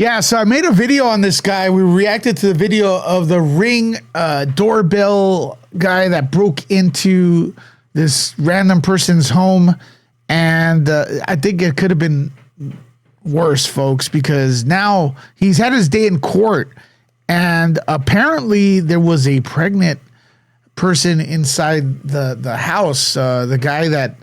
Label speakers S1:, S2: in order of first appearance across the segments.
S1: Yeah, so I made a video on this guy. We reacted to the video of the Ring doorbell guy that broke into this random person's home. And I think it could have been worse, folks, because now he's had his day in court. And apparently there was a pregnant person inside the house. The guy that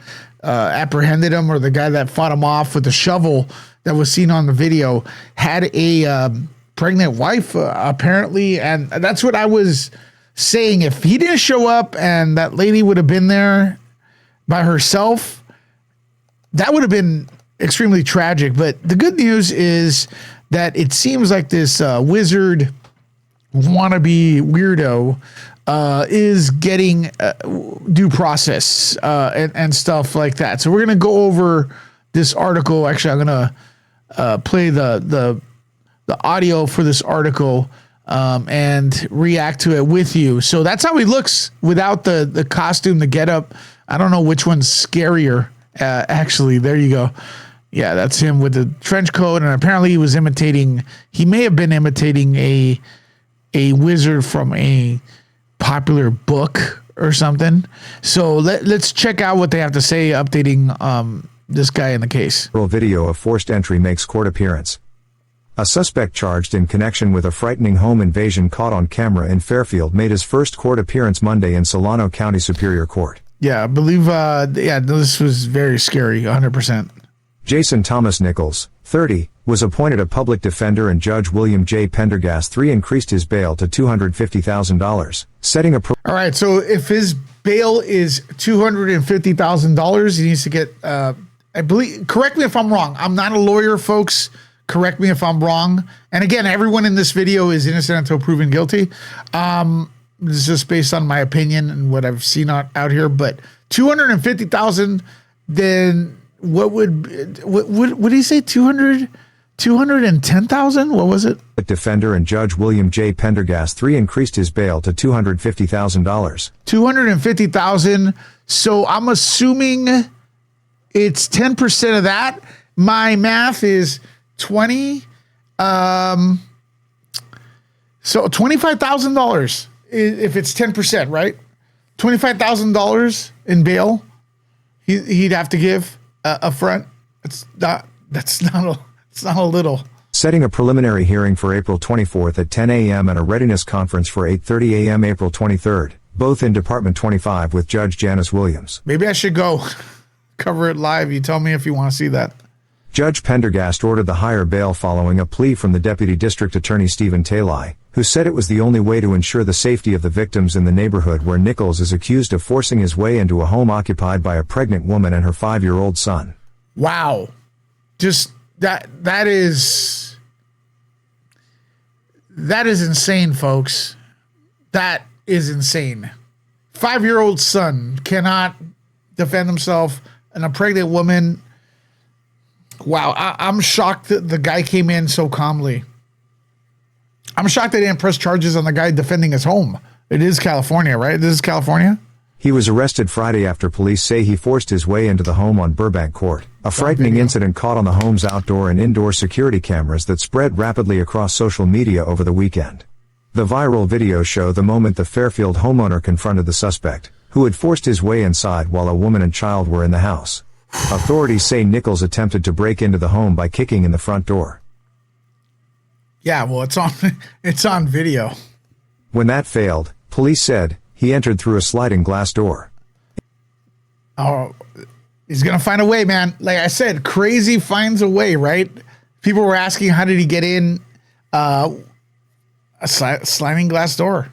S1: apprehended him, or the guy that fought him off with the shovel that was seen on the video, had a pregnant wife apparently. And that's what I was saying. If he didn't show up and that lady would have been there by herself, that would have been extremely tragic. But the good news is that it seems like this wizard wannabe weirdo is getting due process and stuff like that. So we're going to go over this article. Actually, I'm going to play the audio for this article and react to it with you. So that's how he looks without the costume, the getup. I don't know which one's scarier. Actually, there you go. Yeah, that's him with the trench coat. And apparently he may have been imitating a wizard from a popular book or something. So let's check out what they have to say updating this guy in the case.
S2: Video of forced entry makes court appearance. A suspect charged in connection with a frightening home invasion caught on camera in Fairfield made his first court appearance Monday in Solano County Superior Court.
S1: Yeah, I believe, this was very scary, 100%.
S2: Jason Thomas Nichols, 30, was appointed a public defender, and Judge William J. Pendergast III increased his bail to $250,000, setting a...
S1: All right, so if his bail is $250,000, he needs to get, I believe, correct me if I'm wrong. I'm not a lawyer, folks. Correct me if I'm wrong. And again, everyone in this video is innocent until proven guilty. This is just based on my opinion and what I've seen out here. But 250,000, then what would he say? 210,000? What was it?
S2: Defender and Judge William J. Pendergast III increased his bail to $250,000.
S1: 250,000. So I'm assuming it's 10% of that. My math is 20. So $25,000 if it's 10%, right? $25,000 in bail he'd have to give up front. It's not a little.
S2: Setting a preliminary hearing for April 24th at 10 a.m. and a readiness conference for 8:30 a.m. April 23rd, both in Department 25 with Judge Janice Williams.
S1: Maybe I should go cover it live. You tell me if you want to see that.
S2: Judge Pendergast ordered the higher bail following a plea from the Deputy District Attorney Stephen Talai, who said it was the only way to ensure the safety of the victims in the neighborhood where Nichols is accused of forcing his way into a home occupied by a pregnant woman and her 5-year-old son.
S1: Wow. Just that is insane, folks. That is insane. 5-year-old son cannot defend himself, and a pregnant woman. Wow, I'm shocked that the guy came in so calmly. I'm shocked they didn't press charges on the guy defending his home. It is California, right? This is California?
S2: He was arrested Friday after police say he forced his way into the home on Burbank Court, a frightening incident caught on the home's outdoor and indoor security cameras that spread rapidly across social media over the weekend. The viral videos show the moment the Fairfield homeowner confronted the suspect, who had forced his way inside while a woman and child were in the house. Authorities say Nichols attempted to break into the home by kicking in the front door.
S1: Yeah, well, it's on video.
S2: When that failed, police said, he entered through a sliding glass door.
S1: Oh, he's going to find a way, man. Like I said, crazy finds a way, right? People were asking, how did he get in a sliding glass door?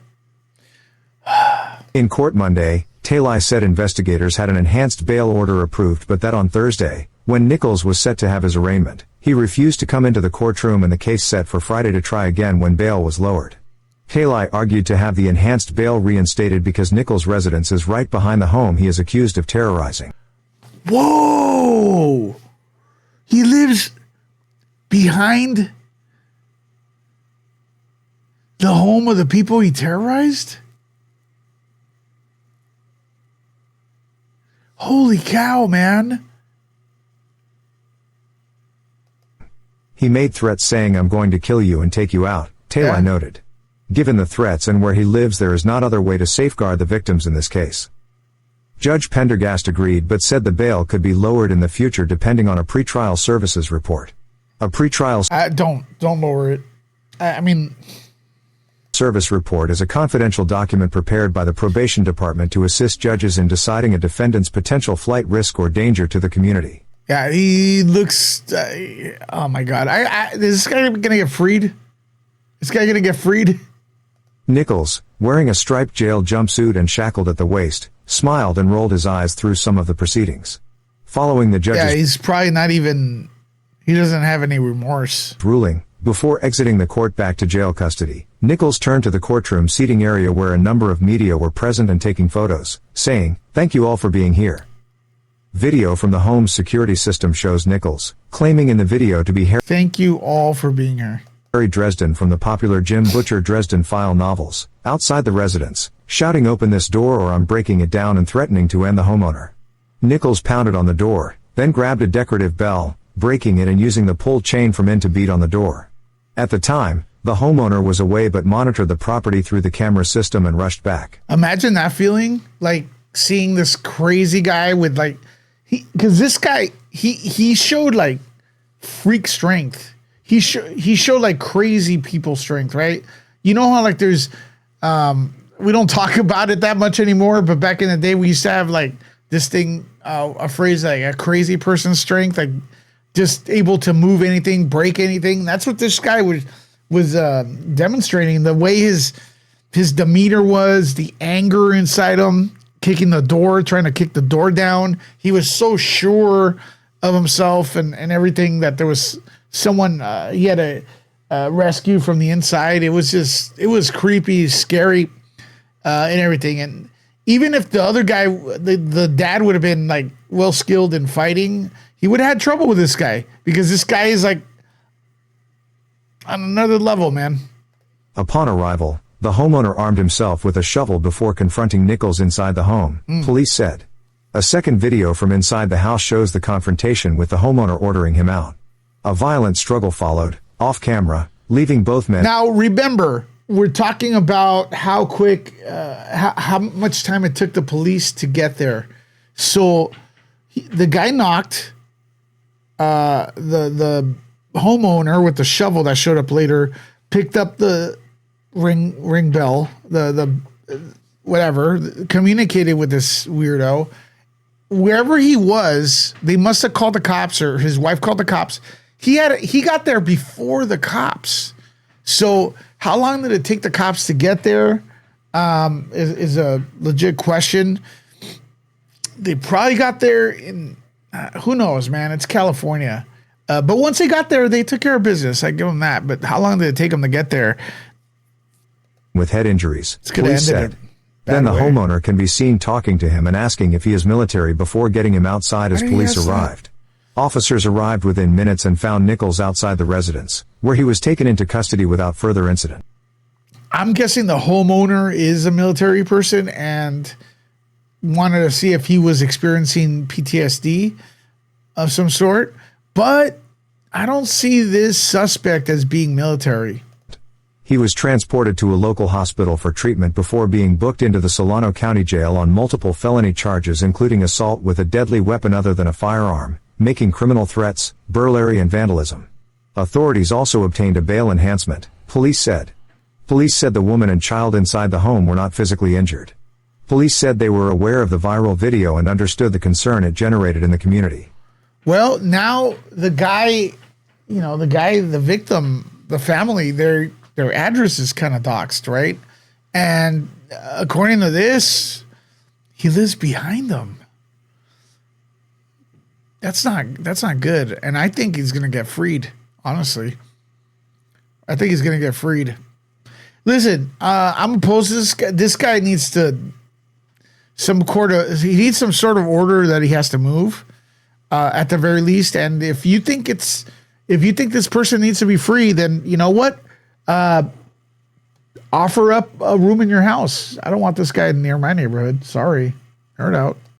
S2: In court Monday, Talai said investigators had an enhanced bail order approved, but that on Thursday, when Nichols was set to have his arraignment, he refused to come into the courtroom and the case set for Friday to try again when bail was lowered. Talai argued to have the enhanced bail reinstated because Nichols' residence is right behind the home he is accused of terrorizing.
S1: Whoa! He lives behind the home of the people he terrorized? Holy cow, man.
S2: He made threats saying, "I'm going to kill you and take you out," Taylor noted. Given the threats and where he lives, there is not other way to safeguard the victims in this case. Judge Pendergast agreed but said the bail could be lowered in the future depending on a pretrial services report. A pretrial
S1: don't lower it. I mean,
S2: service report is a confidential document prepared by the probation department to assist judges in deciding a defendant's potential flight risk or danger to the community.
S1: Yeah, he looks. Oh my God! Is this guy gonna get freed? This guy gonna get freed?
S2: Nichols, wearing a striped jail jumpsuit and shackled at the waist, smiled and rolled his eyes through some of the proceedings. Following the judge's
S1: he's probably not even. He doesn't have any remorse.
S2: Ruling. Before exiting the court back to jail custody, Nichols turned to the courtroom seating area where a number of media were present and taking photos, saying, "Thank you all for being here." Video from the home's security system shows Nichols, claiming in the video to be
S1: "Thank you all for being here."
S2: Harry Dresden from the popular Jim Butcher Dresden File novels, outside the residence, shouting, "Open this door or I'm breaking it down," and threatening to end the homeowner. Nichols pounded on the door, then grabbed a decorative bell, breaking it and using the pull chain from it to beat on the door. At the time, the homeowner was away but monitored the property through the camera system and rushed back.
S1: Imagine that feeling, like seeing this crazy guy with because this guy, he showed like freak strength. He showed like crazy people strength, right? You know how like there's, we don't talk about it that much anymore, but back in the day we used to have like this thing, a phrase like a crazy person's strength, like just able to move anything, break anything. That's what this guy was demonstrating. The way his demeanor was, the anger inside him, kicking the door, trying to kick the door down. He was so sure of himself and everything that there was someone he had to rescue from the inside. It was creepy, scary, and everything. And even if the other guy, the dad would have been like well skilled in fighting, he would have had trouble with this guy because this guy is like on another level, man.
S2: Upon arrival, the homeowner armed himself with a shovel before confronting Nichols inside the home, police said. A second video from inside the house shows the confrontation with the homeowner ordering him out. A violent struggle followed, off camera, leaving both men.
S1: Now remember, we're talking about how quick, how much time it took the police to get there. So the guy knocked. The homeowner with the shovel that showed up later picked up the ring bell, the whatever, communicated with this weirdo. Wherever he was, they must have called the cops, or his wife called the cops. He got there before the cops. So how long did it take the cops to get there? Is a legit question. They probably got there in. Who knows, man? It's California. But once they got there, they took care of business. I give them that. But how long did it take them to get there?
S2: With head injuries,
S1: police
S2: said. Then the homeowner can be seen talking to him and asking if he is military before getting him outside as police arrived. Officers arrived within minutes and found Nichols outside the residence, where he was taken into custody without further incident.
S1: I'm guessing the homeowner is a military person and wanted to see if he was experiencing PTSD of some sort, but I don't see this suspect as being military.
S2: He was transported to a local hospital for treatment before being booked into the Solano County Jail on multiple felony charges, including assault with a deadly weapon other than a firearm, making criminal threats, burglary, and vandalism. Authorities also obtained a bail enhancement, police said. Police said the woman and child inside the home were not physically injured. Police said they were aware of the viral video and understood the concern it generated in the community. Well,
S1: now the guy, the victim, the family, their address is kind of doxed, right? And according to this, he lives behind them. That's not good. And I think he's going to get freed, honestly. I think he's going to get freed. Listen, I'm opposed to this guy. This guy needs to he needs some sort of order that he has to move at the very least. And if you think this person needs to be free, then you know what? Offer up a room in your house. I don't want this guy near my neighborhood. Sorry. Heard out.